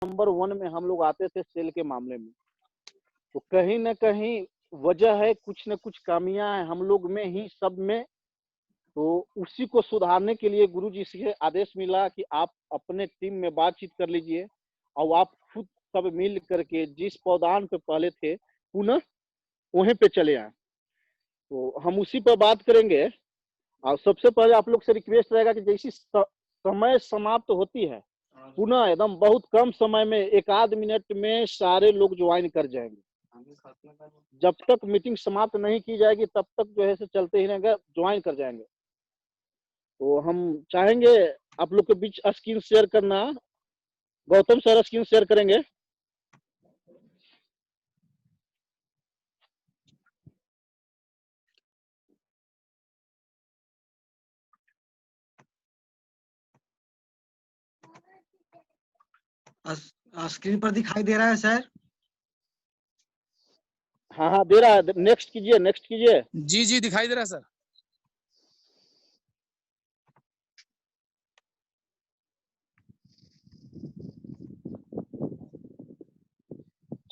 Number 1 में हम लोग आते थे सेल के मामले में। तो कहीं न कहीं वजह है, कुछ न कुछ खामियाँ हैं हम लोग में ही, सब में। तो उसी को सुधारने के लिए गुरुजी से आदेश मिला कि आप अपने टीम में बातचीत कर लीजिए और आप खुद सब मिल करके जिस पौधान पे पहले थे, पुनः वहीं पे चले आएँ। तो हम उसी पर बात करेंगे। और सबसे पहले आप लोग से रिक्वेस्ट रहेगा कि जैसी समय समाप्त होती है, पुनः एकदम बहुत कम समय में 1 आध मिनट में सारे लोग ज्वाइन कर जाएँगे। जब तक मीटिंग समाप्त नहीं की जाएगी तब तक जो है चलते ही रहेंगे, ज्वाइन कर जाएँगे। तो हम चाहेंगे आप लोग के बीच स्क्रीन शेयर करना। गौतम सर स्क्रीन शेयर करेंगे। स्क्रीन पर दिखाई दे रहा है सर? हाँ, हाँ, दे रहा है। नेक्स्ट कीजिए, नेक्स्ट कीजिए। जी जी दिखाई दे रहा है सर।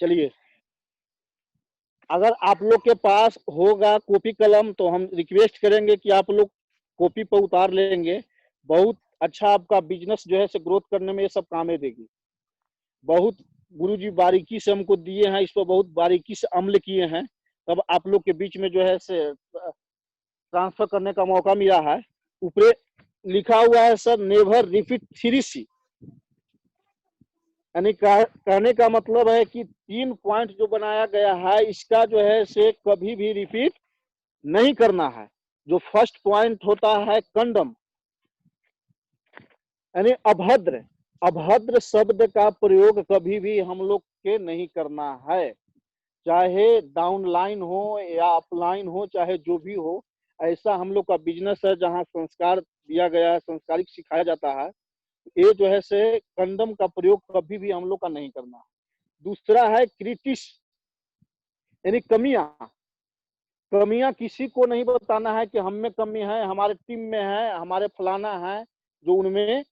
चलिए, अगर आप लोग के पास होगा कॉपी कलम तो हम रिक्वेस्ट करेंगे कि आप लोग कॉपी पर उतार लेंगे। बहुत अच्छा आपका बिजनेस जो है ग्रोथ करने में ये सब काम देगी। बहुत गुरुजी बारीकी से हमको दिए हैं, इस पर बहुत बारीकी से अमल किए हैं, तब आप लोग के बीच में जो है ट्रांसफर करने का मौका मिला है। ऊपर लिखा हुआ है सर, नेवर रिपीट 3C। यानी कहने का मतलब है कि 3 पॉइंट जो बनाया गया है, इसका जो है कभी भी रिपीट नहीं करना है। जो फर्स्ट पॉइंट होता है कंडम, यानी अभद्र, अभद्र शब्द का प्रयोग कभी भी हम लोग के नहीं करना है। चाहे डाउनलाइन हो या अपलाइन हो, चाहे जो भी हो, ऐसा हम लोग का बिजनेस है जहां संस्कार दिया गया है, संस्कारिक सिखाया जाता है। ये जो है कंडम का प्रयोग कभी भी हम लोग का नहीं करना। दूसरा है क्रिटिस, यानी कमियां। कमियां किसी को नहीं बताना है कि हम में कमी है, हमारे टीम में है, हमारे फलाना है जो उनमें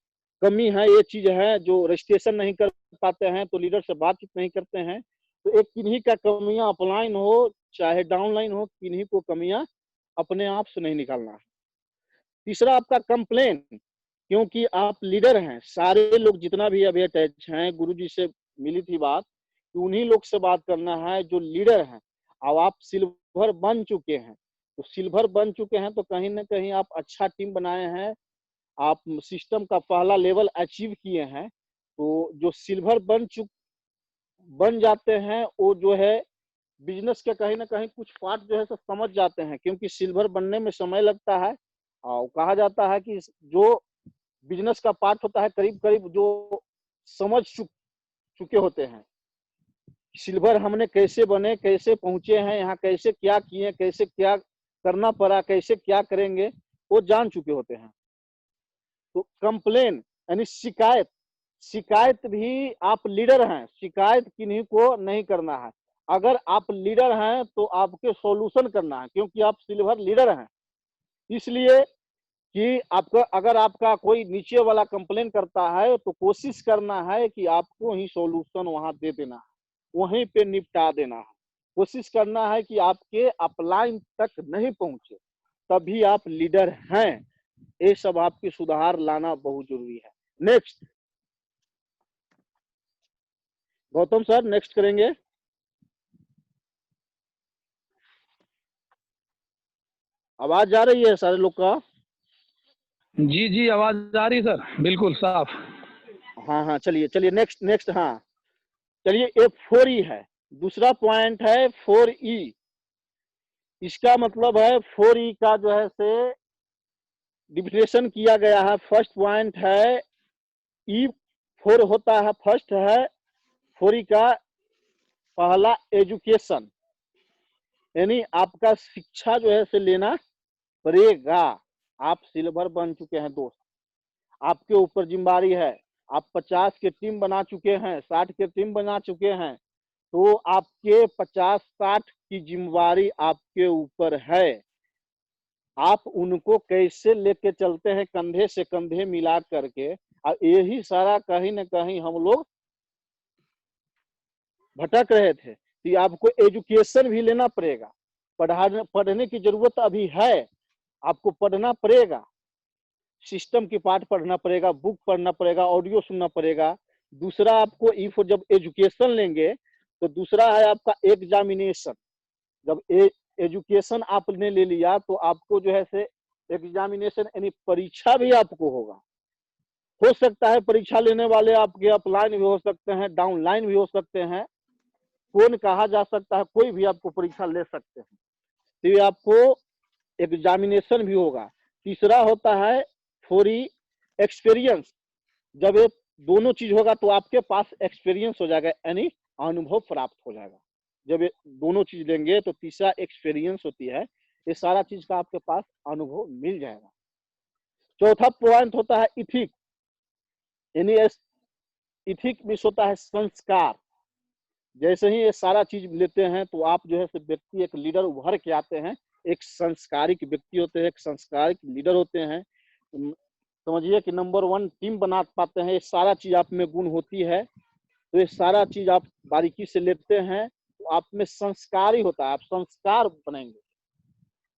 कमी है, ये चीज है जो रजिस्ट्रेशन नहीं कर पाते हैं तो लीडर से बातचीत नहीं करते हैं। तो एक किन्हीं का कमियां अपलाइन हो चाहे डाउनलाइन हो, किन्हीं को कमियां अपने आप से नहीं निकालना है। तीसरा आपका कंप्लेन, क्योंकि आप लीडर हैं, सारे लोग जितना भी अभी अटैच हैं, गुरुजी से मिली थी बात कि उन्हीं लोग से बात करना है जो लीडर हैं। अब आप सिल्वर बन चुके हैं, तो सिल्वर बन चुके हैं तो कहीं ना कहीं आप अच्छा टीम बनाए हैं, आप सिस्टम का पहला लेवल अचीव किए हैं। तो जो सिल्वर बन जाते हैं वो जो है बिजनेस के कहीं ना कहीं कुछ पार्ट जो है समझ जाते हैं, क्योंकि सिल्वर बनने में समय लगता है। और कहा जाता है कि जो बिजनेस का पार्ट होता है करीब करीब जो समझ चुके होते हैं, सिल्वर हमने कैसे बने, कैसे पहुंचे हैं यहाँ, कैसे क्या किए, कैसे क्या करना पड़ा, कैसे क्या करेंगे, वो जान चुके होते हैं। तो कंप्लेन यानी शिकायत, शिकायत भी आप लीडर हैं, शिकायत किन्हीं को नहीं करना है। अगर आप लीडर हैं तो आपके सॉल्यूशन करना है, क्योंकि आप सिल्वर लीडर हैं। इसलिए कि आपका अगर आपका कोई नीचे वाला कंप्लेन करता है तो कोशिश करना है कि आपको ही सॉल्यूशन वहां दे देना है, वहीं पे निपटा देना है। कोशिश करना है कि आपके अपलाइन तक नहीं पहुंचे, तभी आप लीडर हैं। ये सब आपकी सुधार लाना बहुत जरूरी है। नेक्स्ट गौतम सर, नेक्स्ट करेंगे। आवाज जा रही है सारे लोग का? जी जी आवाज आ रही सर, बिल्कुल साफ। हाँ हाँ, चलिए चलिए नेक्स्ट नेक्स्ट। हाँ चलिए, ये 4E है। दूसरा पॉइंट है 4E। इसका मतलब है 4E का जो है डिफिनेशन किया गया है। फर्स्ट पॉइंट है E4 होता है, फर्स्ट है 4E का पहला एजुकेशन, यानी आपका शिक्षा जो है लेना पड़ेगा। आप सिल्वर बन चुके हैं दोस्त, आपके ऊपर जिम्मेदारी है। आप 50 के टीम बना चुके हैं, 60 के टीम बना चुके हैं, तो आपके 50-60 की जिम्मेदारी आपके ऊपर है। आप उनको कैसे लेके चलते हैं कंधे से कंधे मिला करके, और यही सारा कहीं ना कहीं हम लोग भटक रहे थे, तो आपको एजुकेशन भी लेना पड़ेगा। पढ़ने की जरूरत अभी है, आपको पढ़ना पड़ेगा, सिस्टम की पार्ट पढ़ना पड़ेगा, बुक पढ़ना पड़ेगा, ऑडियो सुनना पड़ेगा। दूसरा आपको इफ जब एजुकेशन लेंगे तो दूसरा है आपका एग्जामिनेशन। जब एजुकेशन आपने ले लिया तो आपको जो है से एग्जामिनेशन यानी परीक्षा भी आपको होगा। हो सकता है परीक्षा लेने वाले आपके अपलाइन भी हो सकते हैं, डाउनलाइन भी हो सकते हैं, कौन कहा जा सकता है, कोई भी आपको परीक्षा ले सकते हैं। तो ये आपको एग्जामिनेशन भी होगा। तीसरा होता है थोड़ी एक्सपीरियंस। जब ये दोनों चीज होगा तो आपके पास एक्सपीरियंस हो जाएगा, यानी अनुभव प्राप्त हो जाएगा। जब ये दोनों चीज लेंगे तो तीसरा एक्सपीरियंस होती है, ये सारा चीज का आपके पास अनुभव मिल जाएगा। चौथा पॉइंट होता है इथिक, यानी इथिक में होता है संस्कार। जैसे ही ये सारा चीज लेते हैं तो आप जो है व्यक्ति एक लीडर उभर के आते हैं, एक संस्कारिक व्यक्ति होते हैं, एक संस्कारिक लीडर होते हैं। समझिए कि नंबर 1 टीम बना पाते हैं। ये सारा चीज आप में गुण होती है, तो ये सारा चीज आप बारीकी से लेते हैं तो आप में संस्कार ही होता है, आप संस्कार बनेंगे।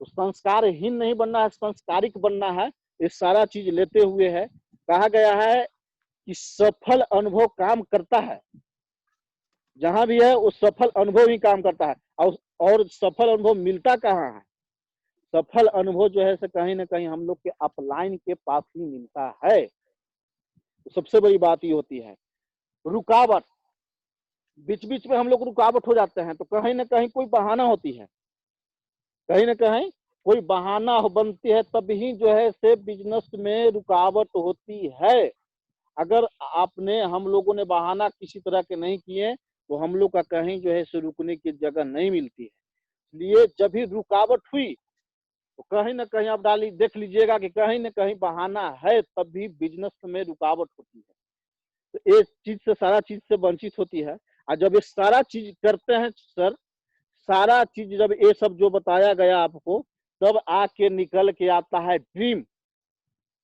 तो संस्कारहीन नहीं बनना है, संस्कारिक बनना है। ये सारा चीज लेते हुए है कहा गया है कि सफल अनुभव काम करता है, जहां भी है वो सफल अनुभव ही काम करता है। और सफल अनुभव मिलता कहाँ है? सफल अनुभव जो है कहीं ना कहीं हम लोग के अपलाइन के पास ही मिलता है। तो सबसे बड़ी बात ये होती है रुकावट। बीच बीच में हम लोग रुकावट हो जाते हैं तो कहीं ना कहीं कोई बहाना होती है, कहीं ना कहीं कोई बहाना बनती है, तभी जो है से बिजनेस में रुकावट होती है। अगर आपने हम लोगों ने बहाना किसी तरह के नहीं किए तो हम लोग का कहीं जो है से रुकने की जगह नहीं मिलती है। इसलिए जब भी रुकावट हुई तो कहीं ना कहीं आप देख लीजिएगा कि कहीं ना कहीं बहाना है, तब भी बिजनेस में रुकावट होती है। तो ये चीज से सारा चीज से वंचित होती है। और जब ये सारा चीज करते हैं सर, सारा चीज जब ये सब जो बताया गया आपको, तब आके निकल के आता है ड्रीम।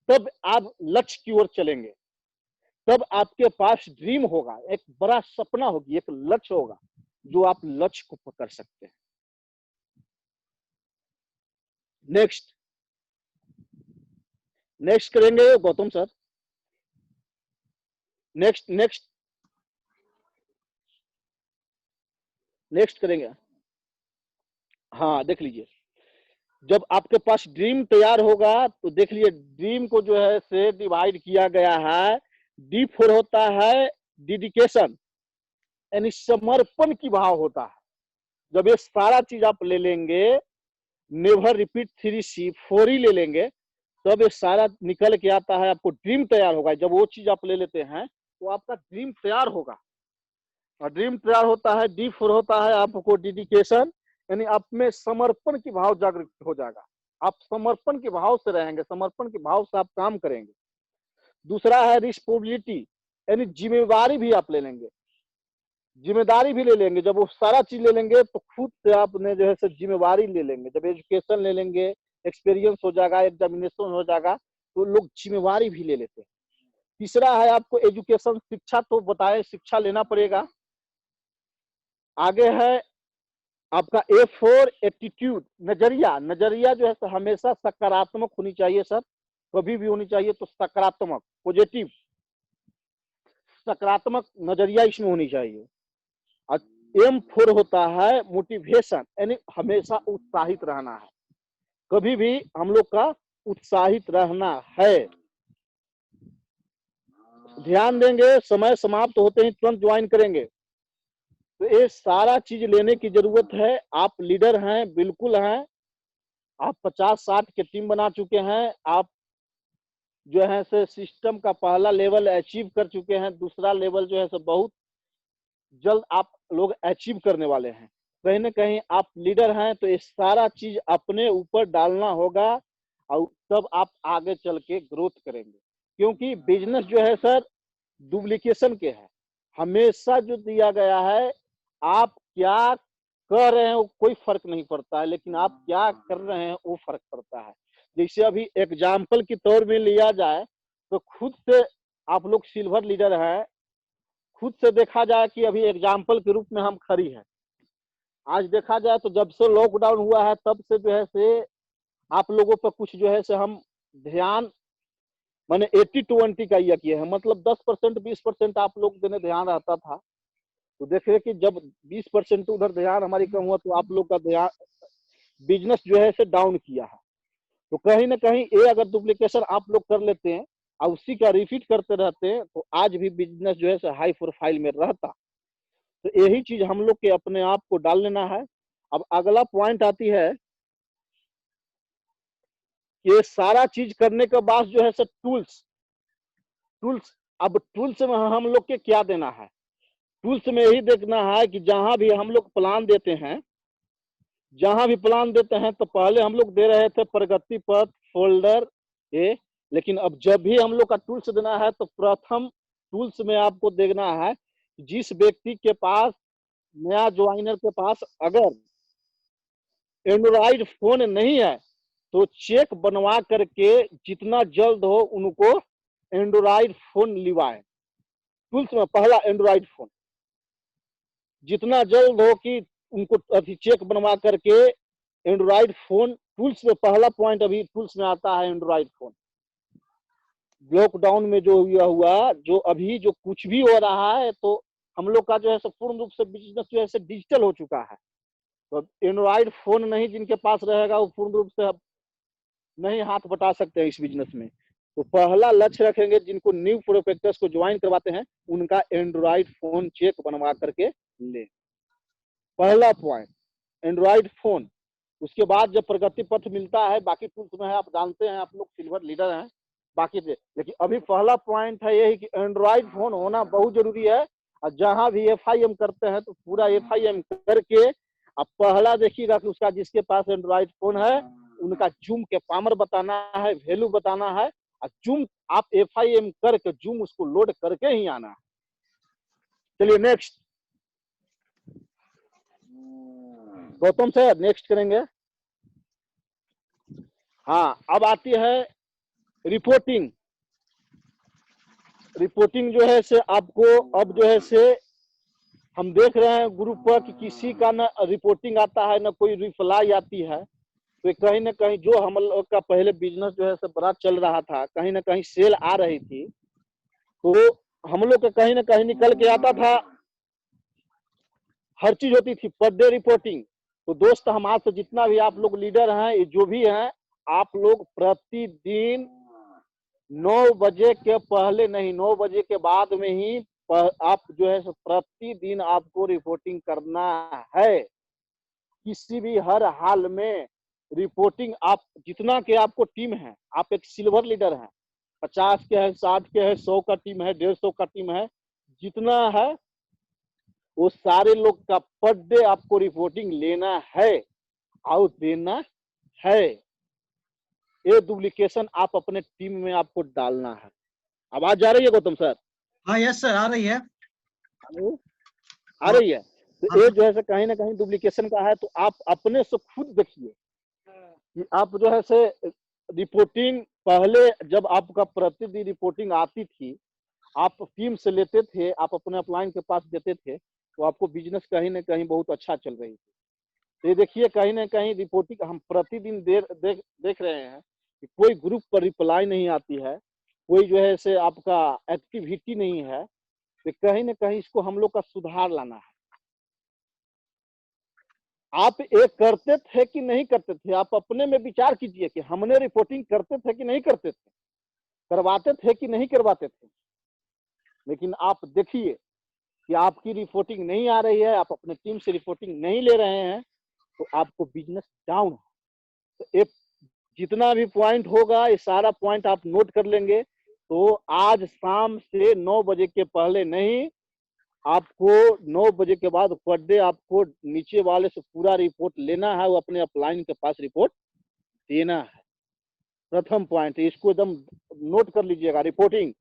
तब आप लक्ष्य की ओर चलेंगे, तब आपके पास ड्रीम होगा, एक बड़ा सपना होगी, एक लक्ष्य होगा जो आप लक्ष्य को पकड़ सकते हैं। नेक्स्ट करेंगे गौतम सर। नेक्स्ट करेंगे। हाँ देख लीजिए, जब आपके पास ड्रीम तैयार होगा तो देख लीजिए ड्रीम को जो है से डिवाइड किया गया है। D4 होता है डेडिकेशन, यानी समर्पण की भाव होता है। जब ये सारा चीज आप ले लेंगे, नेवर रिपीट 3C4 ही ले लेंगे, तब ये सारा निकल के आता है, आपको ड्रीम तैयार होगा। जब वो चीज आप ले लेते हैं तो आपका ड्रीम तैयार होगा। और ड्रीम तैयार होता है, D4 होता है आपको डेडिकेशन, यानी आप में समर्पण की भाव जागृत हो जाएगा। आप समर्पण के भाव से रहेंगे, समर्पण के भाव से आप काम करेंगे। दूसरा है रिस्पॉन्सिबिलिटी, यानी जिम्मेवारी भी आप ले लेंगे, जिम्मेदारी भी ले लेंगे। जब वो सारा चीज ले लेंगे तो खुद से आपने जो है जिम्मेवारी ले लेंगे। जब एजुकेशन ले लेंगे, एक्सपीरियंस हो जाएगा, एग्जामिनेशन हो जाएगा, तो लोग जिम्मेवारी भी ले लेते हैं। तीसरा है आपको एजुकेशन, शिक्षा तो बताए, शिक्षा लेना पड़ेगा। आगे है आपका A4 एटीट्यूड, नजरिया। नजरिया जो है हमेशा सकारात्मक होनी चाहिए सर, कभी भी होनी चाहिए तो सकारात्मक, पॉजिटिव, सकारात्मक नजरिया इसमें होनी चाहिए। और M4 होता है मोटिवेशन, यानी हमेशा उत्साहित रहना है, कभी भी हम लोग का उत्साहित रहना है। ध्यान देंगे, समय समाप्त होते ही तुरंत ज्वाइन करेंगे। तो ये सारा चीज लेने की जरूरत है। आप लीडर हैं, बिल्कुल हैं, आप 50-60 के टीम बना चुके हैं, आप जो है से सिस्टम का पहला लेवल अचीव कर चुके हैं, दूसरा लेवल जो है से बहुत जल्द आप लोग अचीव करने वाले हैं। कहीं ना कहीं आप लीडर हैं तो ये सारा चीज अपने ऊपर डालना होगा और तब आप आगे चल के ग्रोथ करेंगे। क्योंकि बिजनेस जो है सर डुप्लीकेशन के है। हमेशा जो दिया गया है, आप क्या कर रहे हैं वो कोई फर्क नहीं पड़ता है, लेकिन आप क्या कर रहे हैं वो फर्क पड़ता है। जैसे अभी एग्जाम्पल के तौर में लिया जाए तो खुद से आप लोग सिल्वर लीडर हैं, खुद से देखा जाए कि अभी एग्जाम्पल के रूप में हम खड़ी है, आज देखा जाए तो जब से लॉकडाउन हुआ है तब से जो है से आप लोगों पर कुछ जो है से हम ध्यान मैंने 80-20 का यह किया है, मतलब 10% 20% आप लोग देने ध्यान रहता था, तो देख रहे कि जब 20% उधर ध्यान हमारी कम हुआ तो आप लोग का ध्यान बिजनेस जो है से डाउन किया है। तो कहीं ना कहीं ये अगर डुप्लीकेशन आप लोग कर लेते हैं और उसी का रिपीट करते रहते हैं तो आज भी बिजनेस जो है से हाई प्रोफाइल में रहता। तो यही चीज हम लोग के अपने आप को डाल लेना है। अब अगला पॉइंट आती है, ये सारा चीज करने के बाद जो है से टूल्स टूल्स अब टूल्स में हम लोग के क्या देना है, टूल्स में यही देखना है कि जहां भी हम लोग प्लान देते हैं, जहां भी प्लान देते हैं तो पहले हम लोग दे रहे थे प्रगति पथ फोल्डर ए, लेकिन अब जब भी हम लोग का टूल्स देना है तो प्रथम टूल्स में आपको देखना है जिस व्यक्ति के पास, नया ज्वाइनर के पास अगर एंड्रॉइड फोन नहीं है तो चेक बनवा करके जितना जल्द हो उनको एंड्रॉइड फोन लिवाए। टूल्स में पहला एंड्रॉइड फोन जितना जल्द हो कि उनको अभी चेक बनवा करके एंड्रॉइड फोन, टूल्स में पहला पॉइंट अभी टूल्स में आता है एंड्रॉइड फोन। लॉकडाउन में जो हुआ जो अभी जो कुछ भी हो रहा है तो हम लोग का जो है पूर्ण रूप से बिजनेस जो है डिजिटल हो चुका है। तो एंड्रॉइड फोन नहीं जिनके पास रहेगा वो पूर्ण रूप से नहीं हाथ बटा सकते हैं इस बिजनेस में। तो पहला लक्ष्य रखेंगे जिनको न्यू प्रोस्पेक्टस को ज्वाइन करवाते हैं उनका एंड्रॉइड फोन चेक बनवा करके ले, पहला पॉइंट एंड्रॉइड फोन। उसके बाद जब प्रगति पथ मिलता है बाकी टूल्स में है, आप जानते हैं, आप लोग सिल्वर लीडर हैं बाकी से, लेकिन अभी पहला पॉइंट है यही कि एंड्रॉइड फोन होना बहुत जरूरी है। और जहां भी FIM करते हैं तो पूरा FIM करके अब पहला देखिएगा कि उसका जिसके पास एंड्रॉइड फोन है उनका जूम के पावर बताना है, वैल्यू बताना है, और जूम आप FIM करके जूम उसको लोड करके ही आना है। चलिए नेक्स्ट गौतम सर नेक्स्ट करेंगे। हाँ, अब आती है रिपोर्टिंग। रिपोर्टिंग जो है से आपको अब जो है से हम देख रहे हैं ग्रुप पर कि किसी का ना रिपोर्टिंग आता है ना कोई रिप्लाई आती है। तो कहीं ना कहीं जो हम लोग का पहले बिजनेस जो है बड़ा चल रहा था, कहीं ना कहीं सेल आ रही थी, तो हम लोग का कहीं ना कहीं निकल के आता था, हर चीज होती थी पर डे रिपोर्टिंग। तो दोस्त हमारे से जितना भी आप लोग लीडर हैं जो भी हैं, आप लोग प्रतिदिन 9 बजे के पहले नहीं, 9 बजे के बाद में ही आप जो है प्रतिदिन आपको रिपोर्टिंग करना है, किसी भी हर हाल में रिपोर्टिंग। आप जितना के आपको टीम है, आप एक सिल्वर लीडर हैं, 50 के है, 60 के है, 100 का टीम है, 150 का टीम है, जितना है वो सारे लोग का पर डे आपको रिपोर्टिंग लेना है और देना है। ये डुप्लीकेशन आप अपने टीम में आपको डालना है। आवाज आ रही है गौतम सर? हाँ यस सर, आ रही है। आ रही है। तो ये जो है कहीं ना कहीं डुप्लीकेशन का है, तो आप अपने से खुद देखिए कि आप जो है से रिपोर्टिंग पहले जब आपका प्रतिदिन रिपोर्टिंग आती थी, आप टीम से लेते थे, आप अपने अपलाइन के पास देते थे, तो आपको बिजनेस कहीं ना कहीं बहुत अच्छा चल रही थी। तो ये देखिए कहीं ना कहीं रिपोर्टिंग हम प्रतिदिन देख रहे हैं कि कोई ग्रुप पर रिप्लाई नहीं आती है, कोई जो है से आपका एक्टिविटी नहीं है। तो कहीं ना कहीं इसको हम लोग का सुधार लाना है। आप एक करते थे कि नहीं करते थे, आप अपने में विचार कीजिए कि हमने रिपोर्टिंग करते थे कि नहीं करते थे, करवाते थे कि नहीं करवाते थे। लेकिन आप देखिए कि आपकी रिपोर्टिंग नहीं आ रही है, आप अपने टीम से रिपोर्टिंग नहीं ले रहे हैं, तो आपको बिजनेस डाउन है। तो एक जितना भी पॉइंट होगा ये सारा पॉइंट आप नोट कर लेंगे। तो आज शाम से 9 बजे के पहले नहीं, आपको 9 बजे के बाद पर डे आपको नीचे वाले से पूरा रिपोर्ट लेना है, वो अपने अपलाइन के पास रिपोर्ट देना है। प्रथम पॉइंट इसको एकदम नोट कर लीजिएगा, रिपोर्टिंग।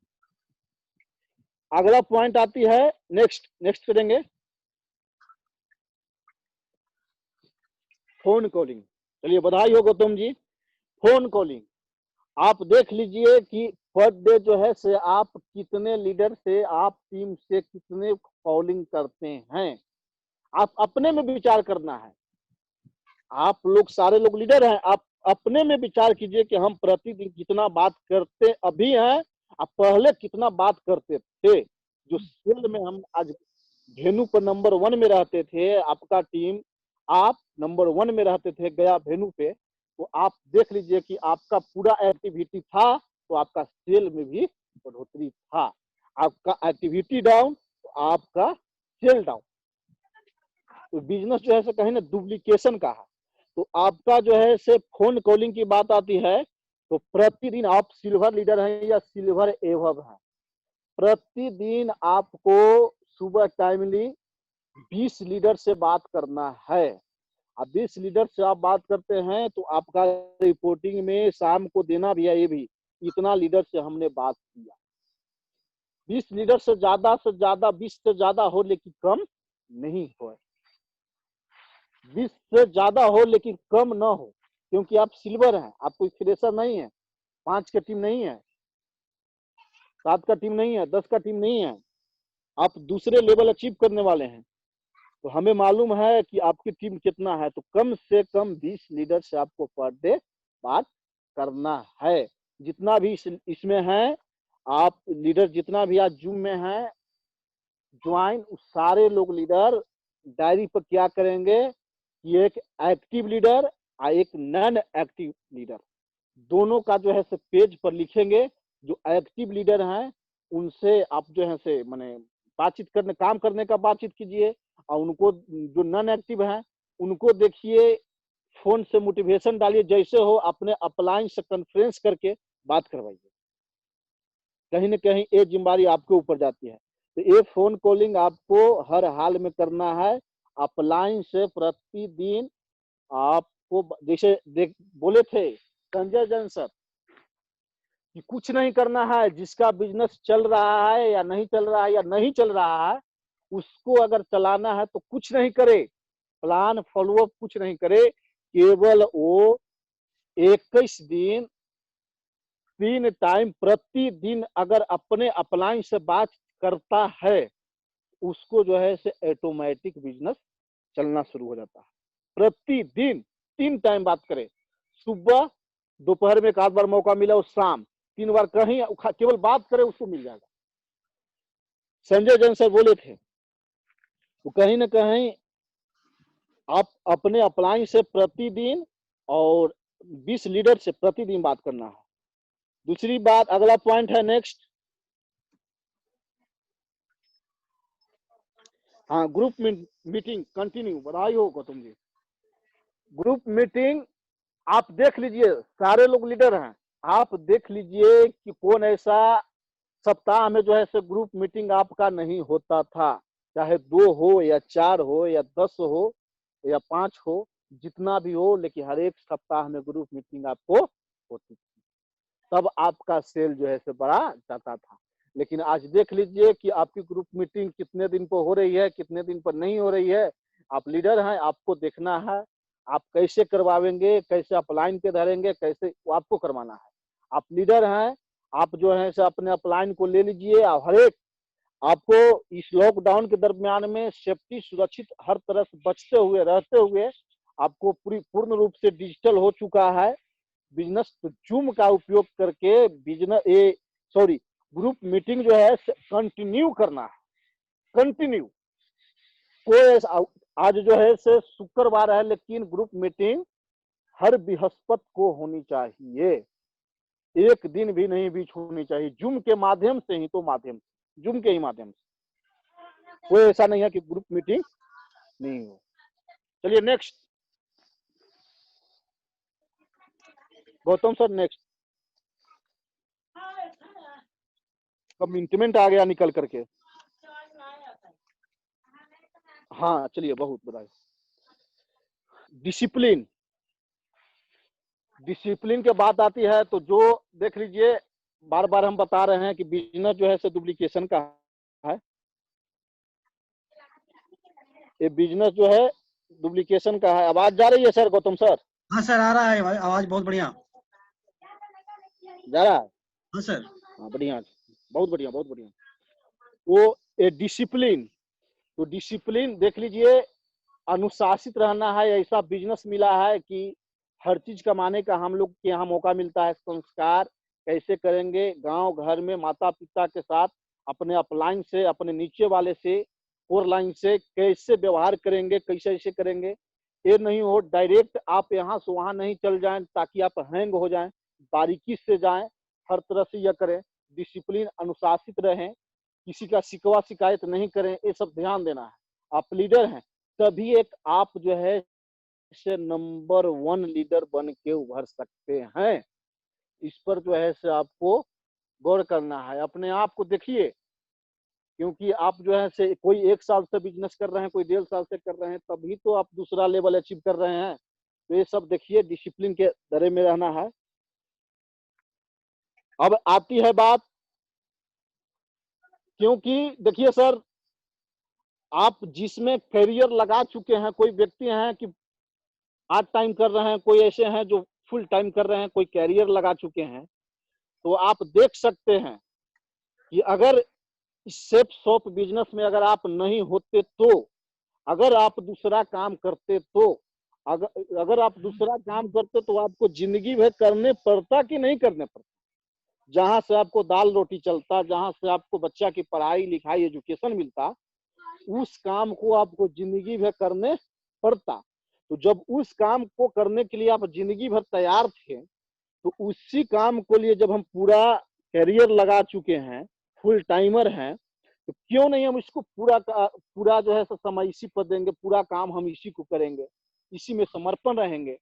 अगला पॉइंट आती है नेक्स्ट करेंगे फोन कॉलिंग। चलिए बधाई हो गौतम जी। फोन कॉलिंग आप देख लीजिए कि पर डे जो है से आप कितने लीडर से, आप टीम से कितने कॉलिंग करते हैं, आप अपने में विचार करना है। आप लोग सारे लोग लीडर हैं, आप अपने में विचार कीजिए कि हम प्रतिदिन कितना बात करते अभी हैं, आप पहले कितना बात करते थे। जो सेल में हम आज वेन्यू पर नंबर 1 में रहते थे, आपका टीम आप नंबर 1 में रहते थे गया वेन्यू पे, तो आप देख लीजिए कि आपका पूरा एक्टिविटी था तो आपका सेल में भी बढ़ोतरी था। आपका एक्टिविटी डाउन तो आपका सेल डाउन। तो बिजनेस जो है से कहीं ना डुप्लीकेशन का है। तो आपका जो है से फोन कॉलिंग की बात आती है तो प्रतिदिन आप सिल्वर लीडर हैं या सिल्वर एवब हैं, प्रतिदिन आपको सुबह टाइमली 20 लीडर से बात करना है। अब 20 लीडर से आप बात करते हैं तो आपका रिपोर्टिंग में शाम को देना भी है ये भी, इतना लीडर से हमने बात किया। 20 लीडर से ज्यादा 20 से ज्यादा हो लेकिन कम नहीं हो, 20 से ज्यादा हो लेकिन कम ना हो, क्योंकि आप सिल्वर हैं, आप कोई फ्रेशर नहीं है, 5 का टीम नहीं है, 7 का टीम नहीं है, 10 का टीम नहीं है, आप दूसरे लेवल अचीव करने वाले हैं। तो हमें मालूम है कि आपकी टीम कितना है, तो कम से कम 20 लीडर से आपको पर डे बात करना है। जितना भी इसमें है, आप लीडर जितना भी आज जूम में है ज्वाइन, उस सारे लोग लीडर डायरी पर क्या करेंगे कि एक एक्टिव लीडर और एक नॉन एक्टिव लीडर दोनों का जो है से पेज पर लिखेंगे। जो एक्टिव लीडर हैं उनसे आप जो है से माने बातचीत करने, काम करने का बातचीत कीजिए, और उनको जो नॉन एक्टिव हैं उनको देखिए, फोन से मोटिवेशन डालिए, जैसे हो अपने अपलाइन से कॉन्फ्रेंस करके बात करवाइए। कहीं ना कहीं ये जिम्मेदारी आपके ऊपर जाती है। तो ये फोन कॉलिंग आपको हर हाल में करना है। अपलाइन से प्रतिदिन आपको, जैसे देख बोले थे संजय जैन सर कि कुछ नहीं करना है, जिसका बिजनेस चल रहा है या नहीं चल रहा है या नहीं चल रहा है उसको अगर चलाना है तो कुछ नहीं करे, प्लान फॉलोअप कुछ नहीं करे, केवल वो 21 दिन 3 टाइम प्रतिदिन अगर अपने अपलाइन से बात करता है, उसको जो है से ऑटोमेटिक बिजनेस चलना शुरू हो जाता है। प्रतिदिन 3 टाइम बात करे, सुबह, दोपहर में एक आध बार मौका मिला, उस शाम 3 बार कहीं केवल बात करे, उसको मिल जाएगा। संजय जैन सर बोले थे तो कहीं ना कहीं आप अपने अपलाइन से प्रतिदिन और 20 लीडर से प्रतिदिन बात करना है। दूसरी बात, अगला पॉइंट है नेक्स्ट, हाँ, ग्रुप मीटिंग कंटिन्यू। बधाई हो गौतम जी। ग्रुप मीटिंग आप देख लीजिए, सारे लोग लीडर हैं, आप देख लीजिए कि कौन ऐसा सप्ताह में जो है से ग्रुप मीटिंग आपका नहीं होता था, चाहे 2 हो या 4 हो या 10 हो या 5 हो, जितना भी हो, लेकिन हर एक सप्ताह में ग्रुप मीटिंग आपको होती थी, तब आपका सेल जो है से बढ़ा जाता था। लेकिन आज देख लीजिए कि आपकी ग्रुप मीटिंग कितने दिन पर हो रही है, कितने दिन पर नहीं हो रही है। आप लीडर हैं, आपको देखना है आप कैसे करवाएंगे, कैसे अपलाइन पे धरेंगे, कैसे वो आपको करवाना है। आप लीडर हैं, आप जो है से अपने अपलाइन को ले लीजिए, और हर एक आपको इस लॉकडाउन के दरमियान में सेफ्टी सुरक्षित हर तरह से बचते हुए रहते हुए आपको पूर्ण रूप से डिजिटल हो चुका है बिजनेस। तो जूम का उपयोग करके बिजनेस ग्रुप मीटिंग जो है कंटिन्यू करना है, कंटिन्यू। कोई आज जो है से शुक्रवार है, लेकिन ग्रुप मीटिंग हर बृहस्पति को होनी चाहिए, एक दिन भी नहीं बीच होनी चाहिए, जूम के माध्यम से ही, तो माध्यम से, जूम के ही माध्यम से। कोई ऐसा नहीं है कि ग्रुप मीटिंग नहीं हो। चलिए next, Gautam sir next. Commitment आ गया निकल करके, हाँ चलिए, बहुत बधाई। डिसिप्लिन, डिसिप्लिन की बात आती है तो जो देख लीजिए, बार बार हम बता रहे हैं कि बिजनेस जो है से डुप्लीकेशन का है। ये बिजनेस जो है डुप्लीकेशन का है। आवाज जा रही है सर गौतम सर? हाँ सर, आ रहा है आवाज बहुत बढ़िया जा रहा है? हाँ सर। हाँ बढ़िया, बहुत बढ़िया, बहुत बढ़िया। वो ए डिसिप्लिन, तो डिसिप्लिन देख लीजिए, अनुशासित रहना है। ऐसा बिजनेस मिला है कि हर चीज कमाने का हम लोग के यहाँ मौका मिलता है। संस्कार कैसे करेंगे, गांव घर में माता पिता के साथ, अपने अपलाइन से, अपने नीचे वाले से, फोर लाइन से कैसे व्यवहार करेंगे, कैसे ऐसे करेंगे। ये नहीं हो डायरेक्ट आप यहाँ से वहां नहीं चल जाएं ताकि आप हैंग हो जाएं। बारीकी से जाएं, हर तरह से यह करें, डिसिप्लिन, अनुशासित रहें, किसी का शिकवा शिकायत नहीं करें, ये सब ध्यान देना है। आप लीडर हैं तभी एक आप जो है से नंबर 1 लीडर बन के उभर सकते हैं। इस पर जो है से आपको गौर करना है। अपने आप को देखिए, क्योंकि आप जो है से कोई 1 साल से बिजनेस कर रहे हैं, कोई 1.5 साल से कर रहे हैं, तभी तो आप दूसरा लेवल अचीव कर रहे हैं। तो ये सब देखिए, डिसिप्लिन के दायरे में रहना है। अब आती है बात, क्योंकि देखिए सर, आप जिसमें करियर लगा चुके हैं, कोई व्यक्ति हैं कि पार्ट टाइम कर रहे हैं, कोई ऐसे हैं जो फुल टाइम कर रहे हैं, कोई कैरियर लगा चुके हैं, तो आप देख सकते हैं कि अगर इस सेफ शॉप बिजनेस में अगर आप नहीं होते तो, अगर आप दूसरा काम करते तो, अगर आप दूसरा काम करते तो आपको जिंदगी भर करने पड़ता कि नहीं करने पड़ता। जहां से आपको दाल रोटी चलता, जहां से आपको बच्चा की पढ़ाई लिखाई एजुकेशन मिलता, उस काम को आपको जिंदगी भर करने पड़ता। तो जब उस काम को करने के लिए आप जिंदगी भर तैयार थे, तो उसी काम को लिए जब हम पूरा करियर लगा चुके हैं, फुल टाइमर हैं, तो क्यों नहीं हम इसको पूरा जो है समय इसी पर देंगे, पूरा काम हम इसी को करेंगे, इसी में समर्पण रहेंगे।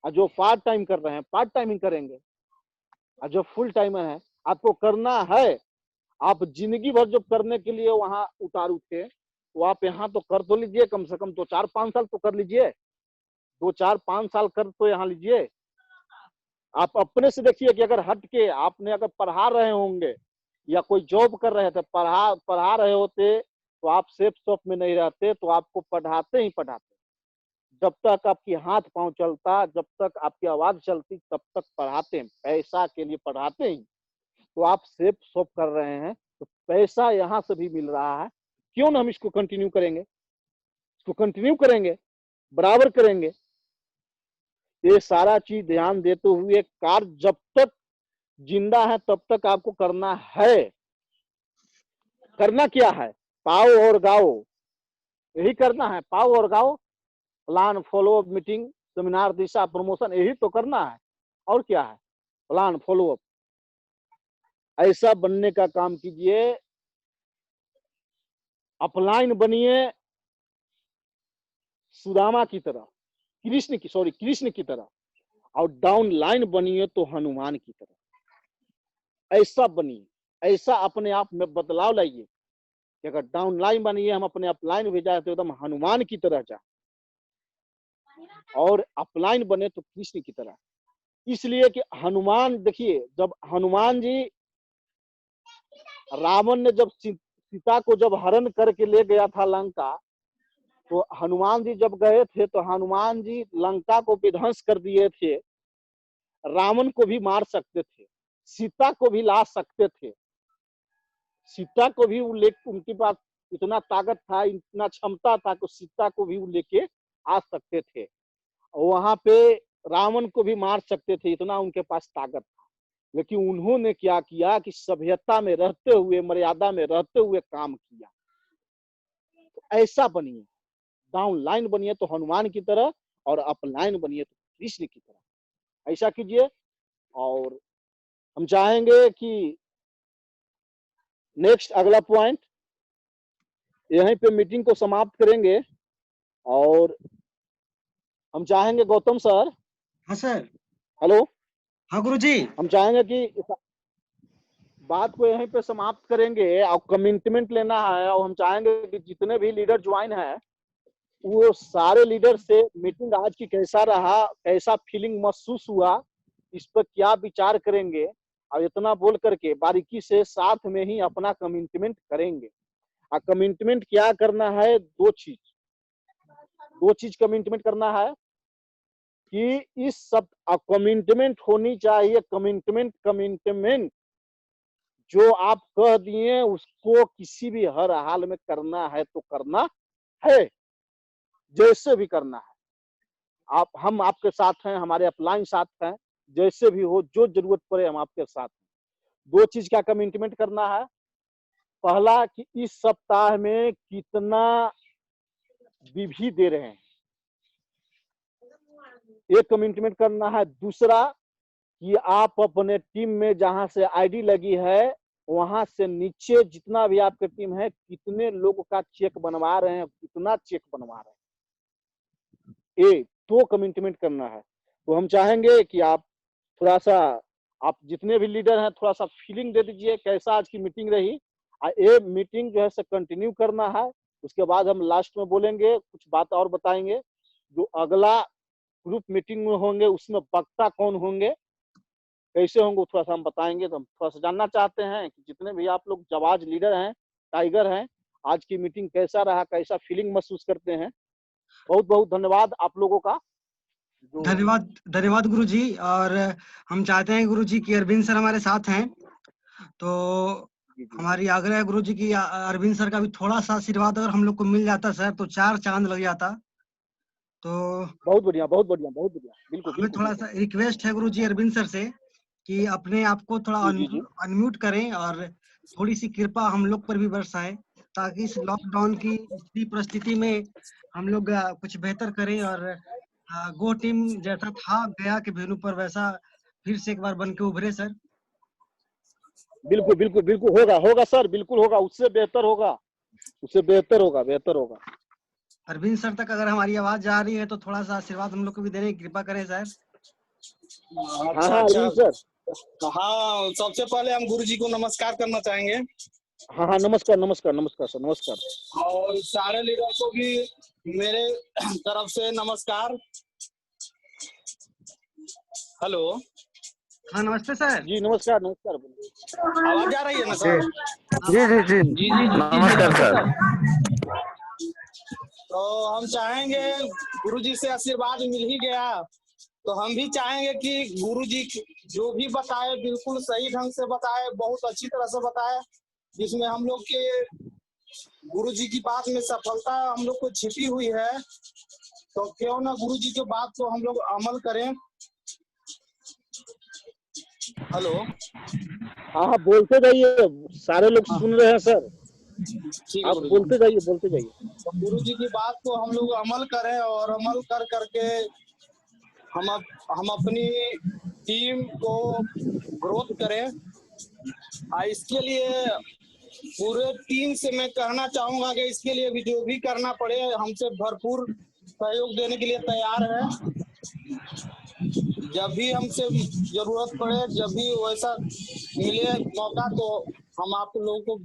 और जो पार्ट टाइम कर रहे हैं पार्ट टाइमिंग करेंगे, और जो फुल टाइमर है आपको करना है। आप जिंदगी भर जब करने के लिए वहां उतारू थे, तो आप यहाँ तो कर तो लीजिए, कम से कम 2-4-5 साल तो कर लीजिए, 2-4-5 साल कर तो यहाँ लीजिए। आप अपने से देखिए कि अगर हट के आपने अगर पढ़ा रहे होंगे या कोई जॉब कर रहे थे, पढ़ा रहे होते, तो आप सेफ शॉप में नहीं रहते, तो आपको पढ़ाते ही पढ़ाते। जब तक आपकी हाथ पांव चलता, जब तक आपकी आवाज चलती, तब तक पढ़ाते हैं, पैसा के लिए पढ़ाते ही। तो आप सेफ शॉप कर रहे हैं, तो पैसा यहाँ से भी मिल रहा है, क्यों ना हम इसको कंटिन्यू करेंगे, इसको कंटिन्यू करेंगे, बराबर करेंगे। ये सारा चीज ध्यान देते हुए कार्य जब तक जिंदा है तब तक आपको करना है। करना क्या है, पाओ और गाओ, यही करना है। पाओ और गाओ, plan, follow up, meeting, seminar, दिशा, प्रमोशन, यही तो करना है। और क्या है, प्लान, फॉलो अप। ऐसा बनने का काम कीजिए, अपलाइन बनिए सुदामा की तरह, कृष्ण की तरह, और डाउन लाइन बनिए तो हनुमान की तरह। ऐसा बनिए, ऐसा अपने आप में बदलाव लाइए कि अगर डाउन लाइन बनिए, हम अपने अपलाइन भी जाए तो एकदम हनुमान की तरह जाए, और अपलाइन बने तो कृष्ण की तरह। इसलिए कि हनुमान, देखिए जब हनुमान जी, रावण ने जब सीता को जब हरण करके ले गया था लंका, तो हनुमान जी जब गए थे तो हनुमान जी लंका को विध्वंस कर दिए थे। रावण को भी मार सकते थे, सीता को भी ला सकते थे, सीता को भी उनके पास इतना ताकत था, इतना क्षमता था कि सीता को भी वो लेके आ सकते थे। वहां पे रावण को भी मार सकते थे, इतना उनके पास ताकत था। लेकिन उन्होंने क्या किया कि सभ्यता में रहते हुए, मर्यादा में रहते हुए काम किया। तो ऐसा बनिए, डाउन लाइन बनिए तो हनुमान की तरह, और अप लाइन बनिए तो कृष्ण की तरह। ऐसा कीजिए। और हम चाहेंगे कि नेक्स्ट अगला पॉइंट, यहीं पे मीटिंग को समाप्त करेंगे। और हम चाहेंगे गौतम सर, हाँ सर। हेलो, हाँ गुरुजी। हम चाहेंगे कि इस बात को यहीं पे समाप्त करेंगे, और कमिटमेंट लेना है। और हम चाहेंगे कि जितने भी लीडर ज्वाइन है, वो सारे लीडर से मीटिंग आज की कैसा रहा, कैसा फीलिंग महसूस हुआ, इस पर क्या विचार करेंगे, और इतना बोल करके बारीकी से साथ में ही अपना कमिटमेंट करेंगे। और कमिटमेंट क्या करना है, दो चीज कमिटमेंट करना है कि इस सब कमिटमेंट होनी चाहिए। कमिटमेंट जो आप कह दिए उसको किसी भी हर हाल में करना है तो करना है, जैसे भी करना है। हम आपके साथ हैं, हमारे अपलाइन साथ हैं, जैसे भी हो, जो ज़रूरत पड़े हम आपके साथ हैं। 2 चीज़ का कमिटमेंट करना है। पहला कि इस सप्ताह में कितना विधि दे रहे हैं, ये कमिटमेंट करना है। दूसरा कि आप अपने टीम में जहाँ से आईडी लगी है, वहाँ से नीचे जितना भी आपकी टीम है, कितने लोगों का चेक बनवा रहे हैं, कितना चेक बनवा रहे हैं, ये 2 कमिटमेंट करना है। तो हम चाहेंगे कि आप थोड़ा-सा, आप जितने भी लीडर हैं, थोड़ा-सा फीलिंग दे दीजिए कैसा आज की मीटिंग रही। ये मीटिंग जो है सो कंटिन्यू करना है। उसके बाद हम लास्ट में बोलेंगे, कुछ बात और बताएँगे। जो अगला ग्रुप मीटिंग में होंगे, उसमें वक्ता कौन होंगे, कैसे होंगे, वो थोड़ा-सा हम बताएँगे। तो हम थोड़ा-सा जानना चाहते हैं कि जितने भी आप लोग जाबाज लीडर हैं, टाइगर हैं, आज की मीटिंग कैसा रहा, कैसा फीलिंग महसूस करते हैं? बहुत-बहुत धन्यवाद आप लोगों का। जो धन्यवाद, धन्यवाद गुरुजी। और हम चाहते हैं गुरुजी कि अरविंद सर हमारे साथ हैं, तो जी, जी। हमारी आग्रह है गुरुजी कि अरविंद सर का भी थोड़ा-सा आशीर्वाद अगर हम लोग को मिल जाता सर, तो 4 चाँद लग जाता। तो बहुत बढ़िया, बहुत बढ़िया, बहुत बढ़िया। बिल्कुल, हमें बिल्कुल, थोड़ा-सा बिल्कुल। रिक्वेस्ट है गुरुजी अरविंद सर से कि अपने आप को थोड़ा जी, जी, जी। अनम्यूट करें और थोड़ी-सी कृपा हम लोग पर भी बरसाएँ, ताकि इस लॉकडाउन की इतनी परिस्थिति में हम लोग कुछ बेहतर करें और गो टीम जैसा था गया के वेन्यू पर, वैसा फिर से एक बार बन के उभरे सर। बिल्कुल, बिल्कुल, बिल्कुल होगा, होगा सर, बिल्कुल होगा, उससे बेहतर होगा, उससे बेहतर होगा, बेहतर होगा। अरविंद सर तक अगर हमारी आवाज़ जा रही है तो थोड़ा-सा आशीर्वाद हम लोग को भी देने की कृपा करें सर। हाँ, अच्छा हाँ, अच्छा। अरविंद सर। हाँ, सबसे पहले हम गुरुजी को नमस्कार करना चाहेंगे हाँ, हाँ, नमस्कार, नमस्कार, नमस्कार सर, नमस्कार। और सारे लीडर को भी मेरे तरफ से नमस्कार। हेलो, हाँ, नमस्ते सर। जी, नमस्कार, नमस्कार। बोलिए। आवाज आ रही है ना सर? जी जी जी जी जी जी नमस्कार सर। तो हम चाहेंगे, गुरुजी से आशीर्वाद मिल ही गया, तो हम भी चाहेंगे कि गुरुजी जो भी बताए बिल्कुल सही ढंग से बताए, बहुत अच्छी तरह से बताए, जिसमें हम लोग के गुरुजी की बात में सफलता हम लोग को छिपी हुई है। तो क्यों ना गुरुजी की बात को हम लोग अमल करें। हेलो, हाँ, हाँ, बोलते जाइए, सारे लोग सुन रहे हैं सर। ठीक है आप गुरुजी। बोलते जाइए, बोलते जाइए। तो गुरुजी की बात को हम लोग अमल करें और अमल कर करके हम अपनी टीम को ग्रोथ करें। इसके लिए पूरे टीम से मैं कहना चाहूंगा कि इसके लिए भी जो भी करना पड़े हमसे भरपूर सहयोग देने के लिए तैयार है। जब भी हमसे जरूरत पड़े, जब भी वैसा मिले मौका, तो हम आप लोगों को